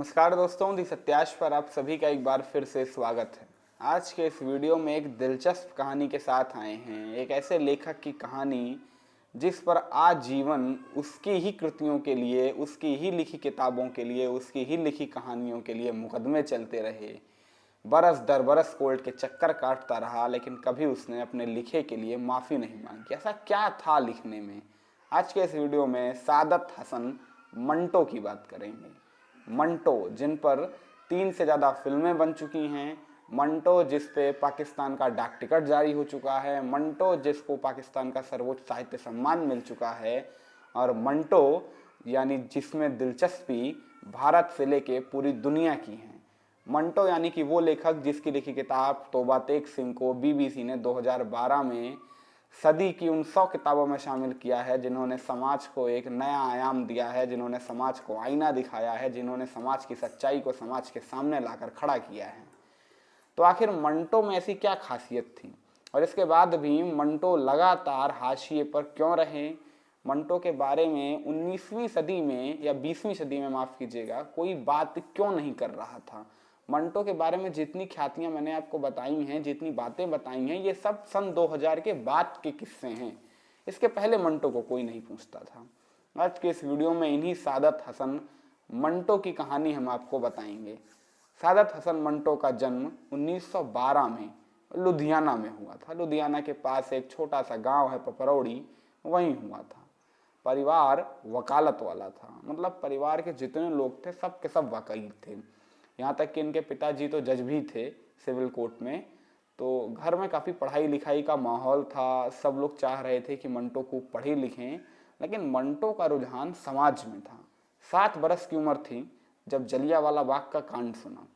नमस्कार दोस्तों, दी सत्याश पर आप सभी का एक बार फिर से स्वागत है। आज के इस वीडियो में एक दिलचस्प कहानी के साथ आए हैं। एक ऐसे लेखक की कहानी जिस पर आजीवन उसकी ही कृतियों के लिए, उसकी ही लिखी किताबों के लिए, उसकी ही लिखी कहानियों के लिए मुकदमे चलते रहे। बरस दर बरस कोर्ट के चक्कर काटता रहा, लेकिन कभी उसने अपने लिखे के लिए माफ़ी नहीं मांगी। ऐसा क्या था लिखने में? आज के इस वीडियो में सादत हसन मंटो की बात करेंगे। मंटो, जिन पर 3 से ज़्यादा फिल्में बन चुकी हैं। मंटो, जिस पे पाकिस्तान का डाक टिकट जारी हो चुका है। मंटो, जिसको पाकिस्तान का सर्वोच्च साहित्य सम्मान मिल चुका है। और मंटो यानी जिसमें दिलचस्पी भारत से लेके पूरी दुनिया की है। मंटो यानी कि वो लेखक जिसकी लिखी किताब तौबा तेग सिंह को बीबीसी ने 2012 में सदी की उन 100 किताबों में शामिल किया है, जिन्होंने समाज को एक नया आयाम दिया है, जिन्होंने समाज को आईना दिखाया है, जिन्होंने समाज की सच्चाई को समाज के सामने लाकर खड़ा किया है। तो आखिर मंटो में ऐसी क्या खासियत थी, और इसके बाद भी मंटो लगातार हाशिए पर क्यों रहे? मंटो के बारे में 19वीं सदी में या 20वीं सदी में, माफ़ कीजिएगा, कोई बात क्यों नहीं कर रहा था? मंटो के बारे में जितनी ख्यातियाँ मैंने आपको बताई हैं, जितनी बातें बताई हैं, ये सब सन 2000 के बाद के किस्से हैं। इसके पहले मंटो को कोई नहीं पूछता था। आज के इस वीडियो में इन्हीं सादत हसन मंटो की कहानी हम आपको बताएंगे। सादत हसन मंटो का जन्म 1912 में लुधियाना में हुआ था। लुधियाना के पास एक छोटा सा गांव है पपरौड़ी, वहीं हुआ था। परिवार वकालत वाला था, मतलब परिवार के जितने लोग थे सब के सब वकील थे। यहाँ तक कि इनके पिताजी तो जज भी थे सिविल कोर्ट में। तो घर में काफ़ी पढ़ाई लिखाई का माहौल था। सब लोग चाह रहे थे कि मंटो को पढ़े लिखें, लेकिन मंटो का रुझान समाज में था। 7 बरस की उम्र थी जब जलियांवाला बाग का कांड सुना।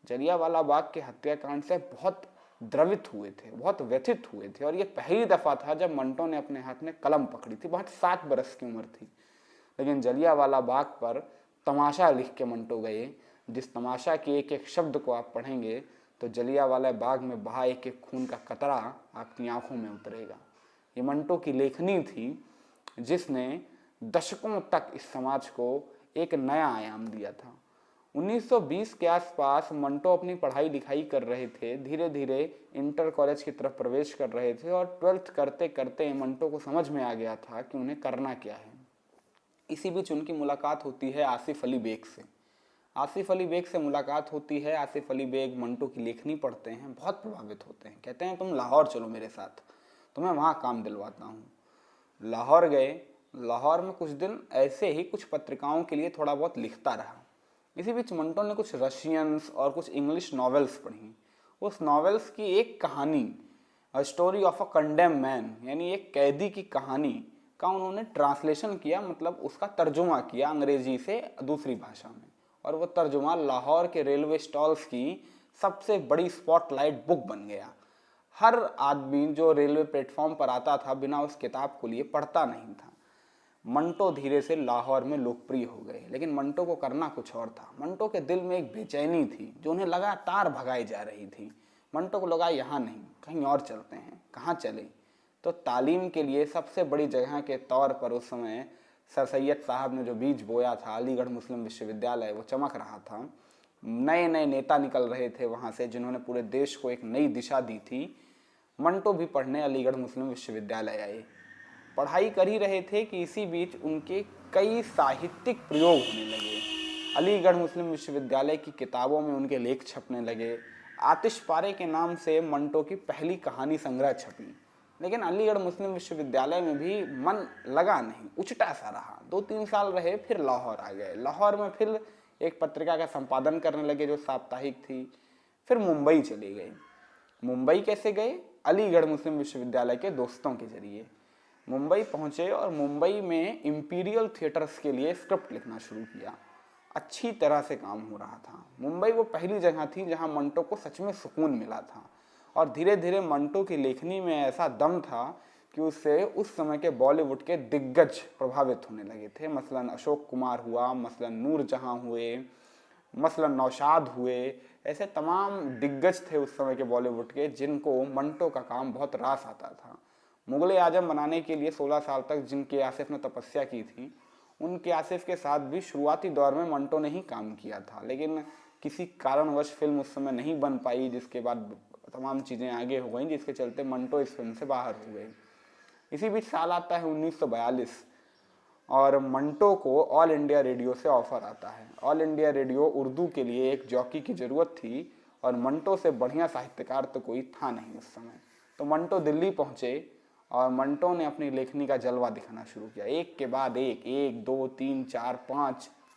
जलियांवाला बाग के हत्याकांड से बहुत द्रवित हुए थे, बहुत व्यथित हुए थे, और ये पहली दफ़ा था जब मंटो ने अपने हाथ में कलम पकड़ी थी। बहुत 7 बरस की उम्र थी, लेकिन जलियांवाला बाग पर तमाशा लिख के मंटो गए। जिस तमाशा के एक एक शब्द को आप पढ़ेंगे तो जलियांवाला बाग में बहा एक एक खून का कतरा आपकी आंखों में उतरेगा। ये मंटो की लेखनी थी जिसने दशकों तक इस समाज को एक नया आयाम दिया था। 1920 के आसपास मंटो अपनी पढ़ाई लिखाई कर रहे थे, धीरे धीरे इंटर कॉलेज की तरफ प्रवेश कर रहे थे, और 12th करते करते मंटो को समझ में आ गया था कि उन्हें करना क्या है। इसी बीच उनकी मुलाकात होती है आसिफ अली बेग से। आसिफ अली बेग से मुलाकात होती है। आसिफ अली बेग मंटो की लेखनी पढ़ते हैं, बहुत प्रभावित होते हैं। कहते हैं तुम लाहौर चलो मेरे साथ, तुम्हें वहाँ काम दिलवाता हूँ। लाहौर गए। लाहौर में कुछ दिन ऐसे ही कुछ पत्रिकाओं के लिए थोड़ा बहुत लिखता रहा। इसी बीच मंटो ने कुछ रशियंस और कुछ इंग्लिश नॉवेल्स पढ़ी। उस नॉवेल्स की एक कहानी, a story of a condemn man, यानी एक कैदी की कहानी का उन्होंने ट्रांसलेशन किया, मतलब उसका तर्जुमा किया अंग्रेजी से दूसरी भाषा में। और वो तर्जुमा लाहौर के रेलवे स्टॉल्स की सबसे बड़ी स्पॉटलाइट बुक बन गया। हर आदमी जो रेलवे प्लेटफॉर्म पर आता था बिना उस किताब को लिए पढ़ता नहीं था। मंटो धीरे से लाहौर में लोकप्रिय हो गए, लेकिन मंटो को करना कुछ और था। मंटो के दिल में एक बेचैनी थी जो उन्हें लगातार भगाई जा रही थी। मंटो को लगा यहाँ नहीं, कहीं और चलते हैं। कहाँ चले? तो तालीम के लिए सबसे बड़ी जगह के तौर पर उस समय सर सैयद साहब ने जो बीज बोया था, अलीगढ़ मुस्लिम विश्वविद्यालय, वो चमक रहा था। नए नए नेता निकल रहे थे वहाँ से, जिन्होंने पूरे देश को एक नई दिशा दी थी। मंटो भी पढ़ने अलीगढ़ मुस्लिम विश्वविद्यालय आए। पढ़ाई कर ही रहे थे कि इसी बीच उनके कई साहित्यिक प्रयोग होने लगे। अलीगढ़ मुस्लिम विश्वविद्यालय की किताबों में उनके लेख छपने लगे। आतिश पारे के नाम से मंटो की पहली कहानी संग्रह छपी। लेकिन अलीगढ़ मुस्लिम विश्वविद्यालय में भी मन लगा नहीं, उचटा सा रहा। 2-3 साल रहे, फिर लाहौर आ गए। लाहौर में फिर एक पत्रिका का संपादन करने लगे जो साप्ताहिक थी। फिर मुंबई चले गए। मुंबई कैसे गए? अलीगढ़ मुस्लिम विश्वविद्यालय के दोस्तों के जरिए मुंबई पहुंचे, और मुंबई में इंपीरियल थिएटर्स के लिए स्क्रिप्ट लिखना शुरू किया। अच्छी तरह से काम हो रहा था। मुंबई वो पहली जगह थी जहां मंटो को सच में सुकून मिला था। और धीरे धीरे मंटो की लेखनी में ऐसा दम था कि उससे उस समय के बॉलीवुड के दिग्गज प्रभावित होने लगे थे। मसलन अशोक कुमार हुआ, मसलन नूरजहां हुए, मसलन नौशाद हुए। ऐसे तमाम दिग्गज थे उस समय के बॉलीवुड के, जिनको मंटो का काम बहुत रास आता था। मुगल आजम बनाने के लिए 16 साल तक जिनके आसिफ ने तपस्या की थी, उनके आसिफ के साथ भी शुरुआती दौर में मंटो ने ही काम किया था, लेकिन किसी कारणवश फिल्म उस समय नहीं बन पाई, जिसके बाद तमाम चीज़ें आगे हो गई, जिसके चलते मंटो इस फिल्म से बाहर हो गए। इसी बीच साल आता है 1942 और मंटो को ऑल इंडिया रेडियो से ऑफर आता है। ऑल इंडिया रेडियो उर्दू के लिए एक जॉकी की ज़रूरत थी और मंटो से बढ़िया साहित्यकार तो कोई था नहीं उस समय। तो मंटो दिल्ली पहुँचे और मंटो ने अपनी लेखनी का जलवा दिखाना शुरू किया। एक के बाद एक, 1, 2, 3, 4,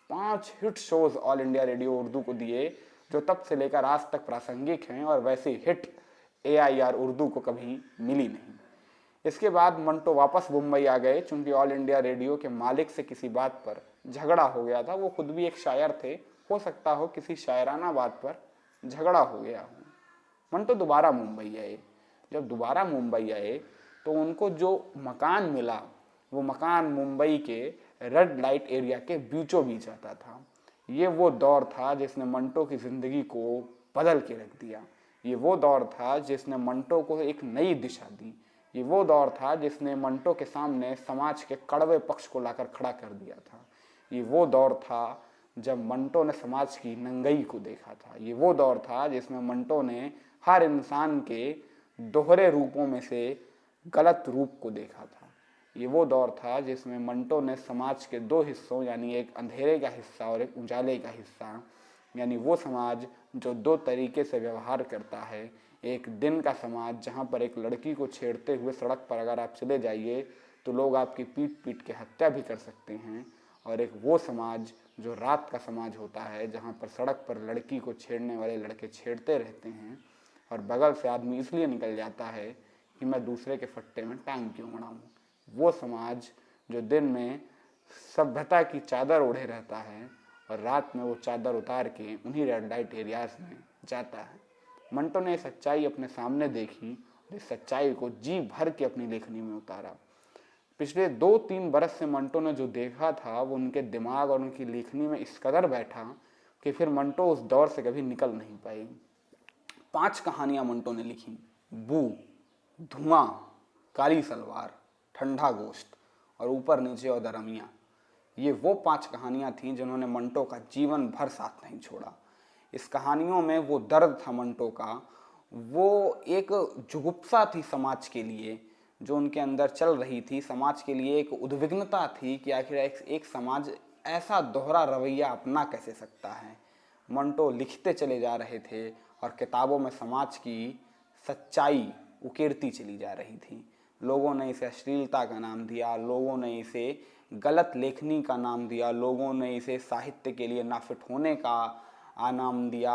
5 hit shows all India radio Urdu को दिए, जो तब से लेकर आज तक प्रासंगिक हैं और वैसे हिट AIR उर्दू को कभी मिली नहीं। इसके बाद मंटो वापस मुंबई आ गए, चूंकि ऑल इंडिया रेडियो के मालिक से किसी बात पर झगड़ा हो गया था। वो खुद भी एक शायर थे, हो सकता हो किसी शायराना बात पर झगड़ा हो गया हो। मंटो दोबारा मुंबई आए। जब दोबारा मुंबई आए तो उनको जो मकान मिला, वो मकान मुंबई के रेड लाइट एरिया के बीचों बीच आता था। ये वो दौर था जिसने मंटो की ज़िंदगी को बदल के रख दिया। ये वो दौर था जिसने मंटो को एक नई दिशा दी। ये वो दौर था जिसने मंटो के सामने समाज के कड़वे पक्ष को लाकर खड़ा कर दिया था। ये वो दौर था जब मंटो ने समाज की नंगई को देखा था। ये वो दौर था जिसमें मंटो ने हर इंसान के दोहरे रूपों में से गलत रूप को देखा था। ये वो दौर था जिसमें मंटो ने समाज के दो हिस्सों, यानी एक अंधेरे का हिस्सा और एक उजाले का हिस्सा, यानी वो समाज जो दो तरीके से व्यवहार करता है। एक दिन का समाज जहाँ पर एक लड़की को छेड़ते हुए सड़क पर अगर आप चले जाइए तो लोग आपकी पीट पीट के हत्या भी कर सकते हैं, और एक वो समाज जो रात का समाज होता है, जहाँ पर सड़क पर लड़की को छेड़ने वाले लड़के छेड़ते रहते हैं और बगल से आदमी इसलिए निकल जाता है कि मैं दूसरे के फट्टे में टांग क्यों अड़ाऊँ। वो समाज जो दिन में सभ्यता की चादर ओढ़े रहता है और रात में वो चादर उतार के उन्हीं रेड लाइट एरियाज में जाता है। मंटो ने सच्चाई अपने सामने देखी और इस सच्चाई को जी भर के अपनी लेखनी में उतारा। पिछले 2-3 बरस से मंटो ने जो देखा था वो उनके दिमाग और उनकी लेखनी में इस कदर बैठा कि फिर मंटो उस दौर से कभी निकल नहीं पाई। 5 कहानियां मंटो ने लिखी: बू, धुआं, काली सलवार, ठंडा गोश्त और ऊपर नीचे और दरमिया। ये वो 5 कहानियां थीं जिन्होंने मंटो का जीवन भर साथ नहीं छोड़ा। इस कहानियों में वो दर्द था मंटो का, वो एक जुगुप्सा थी समाज के लिए जो उनके अंदर चल रही थी। समाज के लिए एक उद्विग्नता थी कि आखिर एक समाज ऐसा दोहरा रवैया अपना कैसे सकता है। मंटो लिखते चले जा रहे थे और किताबों में समाज की सच्चाई उकेरती चली जा रही थी। लोगों ने इसे अश्लीलता का नाम दिया, लोगों ने इसे गलत लेखनी का नाम दिया, लोगों ने इसे साहित्य के लिए नाफिट होने का नाम दिया।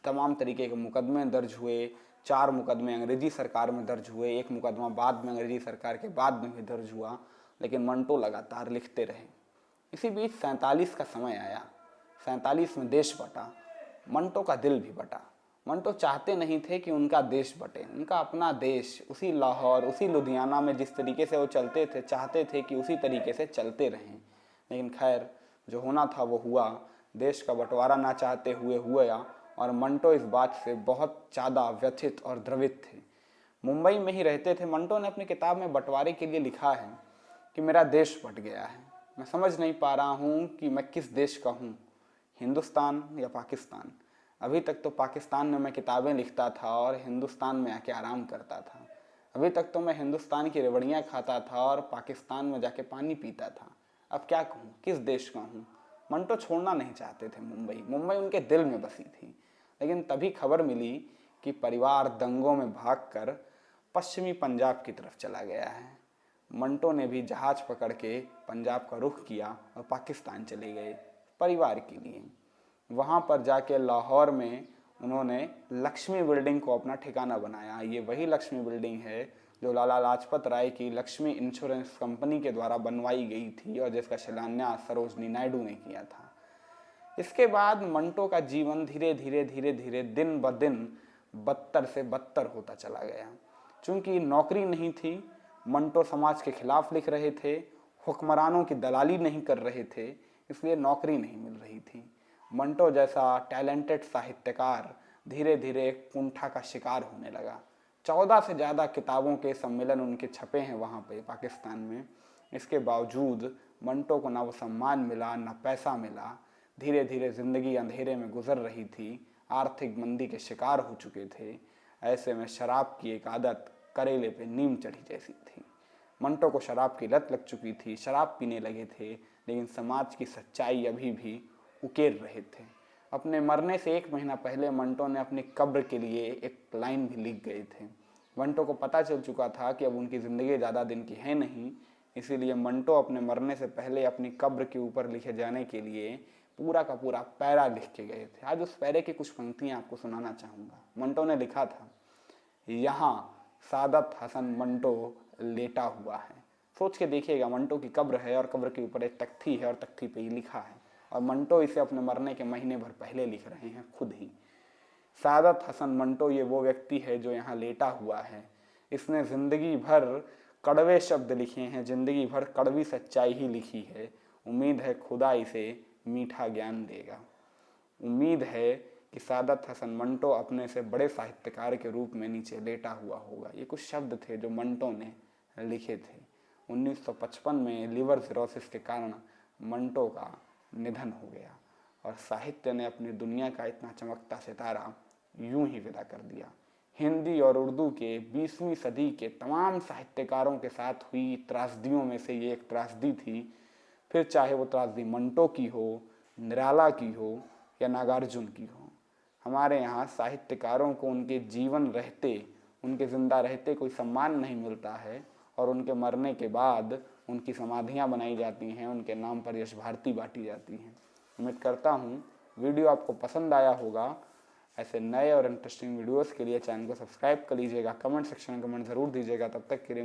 तमाम तरीके के मुकदमे दर्ज हुए। 4 मुकदमे अंग्रेजी सरकार में दर्ज हुए, 1 मुकदमा बाद में अंग्रेजी सरकार के बाद में भी दर्ज हुआ, लेकिन मंटो लगातार लिखते रहे। इसी बीच 47 का समय आया। 47 में देश बटा, मंटो का दिल भी बटा। मंटो चाहते नहीं थे कि उनका देश बटे। उनका अपना देश उसी लाहौर, उसी लुधियाना में जिस तरीके से वो चलते थे, चाहते थे कि उसी तरीके से चलते रहें। लेकिन खैर, जो होना था वो हुआ। देश का बंटवारा ना चाहते हुए हुआ और मंटो इस बात से बहुत ज़्यादा व्यथित और द्रवित थे। मुंबई में ही रहते थे। मंटो ने अपनी किताब में बंटवारे के लिए लिखा है कि मेरा देश बट गया है, मैं समझ नहीं पा रहा हूँ कि मैं किस देश का हूँ, हिंदुस्तान या पाकिस्तान। अभी तक तो पाकिस्तान में मैं किताबें लिखता था और हिंदुस्तान में आके आराम करता था। अभी तक तो मैं हिंदुस्तान की रेवड़ियाँ खाता था और पाकिस्तान में जाके पानी पीता था। अब क्या कहूँ, किस देश का हूँ। मंटो छोड़ना नहीं चाहते थे मुंबई। मुंबई उनके दिल में बसी थी। लेकिन तभी खबर मिली कि परिवार दंगों में भागकर पश्चिमी पंजाब की तरफ चला गया है। मंटो ने भी जहाज़ पकड़ के पंजाब का रुख किया और पाकिस्तान चले गए परिवार के लिए। वहाँ पर जाके लाहौर में उन्होंने लक्ष्मी बिल्डिंग को अपना ठिकाना बनाया। ये वही लक्ष्मी बिल्डिंग है जो लाला लाजपत राय की लक्ष्मी इंश्योरेंस कंपनी के द्वारा बनवाई गई थी और जिसका शिलान्यास सरोजनी नायडू ने किया था। इसके बाद मंटो का जीवन धीरे धीरे दिन ब दिन बदतर से बदतर होता चला गया। चूंकि नौकरी नहीं थी, मंटो समाज के खिलाफ लिख रहे थे, हुक्मरानों की दलाली नहीं कर रहे थे, इसलिए नौकरी नहीं मिल रही थी। मंटो जैसा टैलेंटेड साहित्यकार धीरे धीरे कुंठा का शिकार होने लगा। 14 से ज़्यादा किताबों के सम्मेलन उनके छपे हैं वहाँ पे पाकिस्तान में, इसके बावजूद मंटो को ना वो सम्मान मिला, ना पैसा मिला। धीरे धीरे ज़िंदगी अंधेरे में गुजर रही थी, आर्थिक मंदी के शिकार हो चुके थे। ऐसे में शराब की एक आदत करेले पे नीम चढ़ी जैसी थी। मंटो को शराब की लत लग चुकी थी, शराब पीने लगे थे, लेकिन समाज की सच्चाई अभी भी उकेर रहे थे। अपने मरने से 1 महीना पहले मंटो ने अपनी कब्र के लिए एक लाइन भी लिख गए थे। मंटो को पता चल चुका था कि अब उनकी ज़िंदगी ज़्यादा दिन की है नहीं, इसीलिए मंटो अपने मरने से पहले अपनी कब्र के ऊपर लिखे जाने के लिए पूरा का पूरा पैरा लिख के गए थे। आज उस पैरे की कुछ पंक्तियाँ आपको सुनाना चाहूँगा। मंटो ने लिखा था, यहाँ सादत हसन मंटो लेटा हुआ है। सोच के देखिएगा, मंटो की कब्र है और कब्र के ऊपर एक तख्ती है और तख्ती पे ही लिखा है, और मंटो इसे अपने मरने के महीने भर पहले लिख रहे हैं खुद ही। सादत हसन मंटो ये वो व्यक्ति है जो यहाँ लेटा हुआ है। इसने ज़िंदगी भर कड़वे शब्द लिखे हैं, ज़िंदगी भर कड़वी सच्चाई ही लिखी है। उम्मीद है खुदा इसे मीठा ज्ञान देगा। उम्मीद है कि सादत हसन मंटो अपने से बड़े साहित्यकार के रूप में नीचे लेटा हुआ होगा। ये कुछ शब्द थे जो मंटो ने लिखे थे। 1955 में लिवर सिरोसिस के कारण मंटो का निधन हो गया और साहित्य ने अपनी दुनिया का इतना चमकता सितारा यूं ही विदा कर दिया। हिंदी और उर्दू के 20वीं सदी के तमाम साहित्यकारों के साथ हुई त्रासदियों में से ये एक त्रासदी थी। फिर चाहे वो त्रासदी मंटो की हो, निराला की हो या नागार्जुन की हो, हमारे यहाँ साहित्यकारों को उनके जीवन रहते, उनके ज़िंदा रहते कोई सम्मान नहीं मिलता है, और उनके मरने के बाद उनकी समाधियाँ बनाई जाती हैं, उनके नाम पर यश भारती बांटी जाती हैं। उम्मीद करता हूँ वीडियो आपको पसंद आया होगा। ऐसे नए और इंटरेस्टिंग वीडियोस के लिए चैनल को सब्सक्राइब कर लीजिएगा, कमेंट सेक्शन में कमेंट ज़रूर दीजिएगा। तब तक के लिए